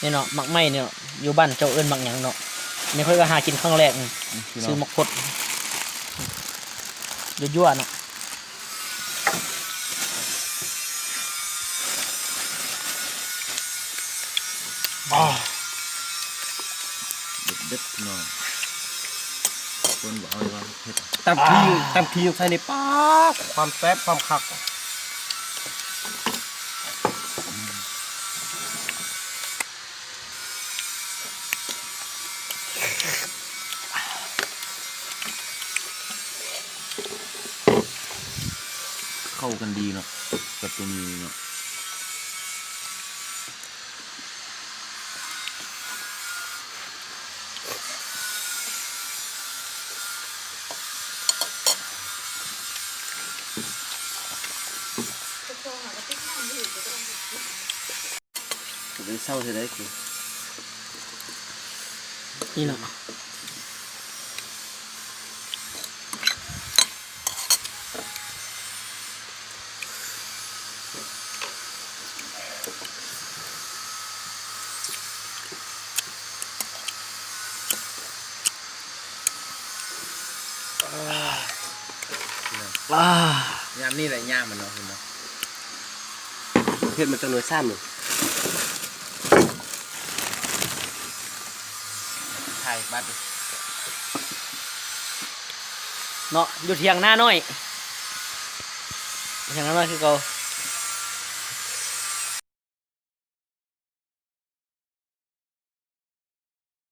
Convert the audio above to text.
นี่เนาะหมักไหม้เนี่ยอยู่บ้านเจ้าเอิ้นหมักหยังเนาะนี่ค่อยก็หากินครั้งแรกซื้อหมักพดยั่วๆเนาะเด็ดเนาะคนบอกเอาว่าเผ็ด ตำขี้ใส่ในปากความแซ่บความคักเข้ากันดีเนาะกับตัวนี้เนาะจะเศร้าจะได้คือ นี่เนาะยามนี่แหละย่างมันเนาะคุณเนาะ เผ็ดมันจะหน่วยซ้ำเลย ไข่บัด เนาะอยู่เทียงหน้าน้อยเทียงหน้าน้อยคือเก่า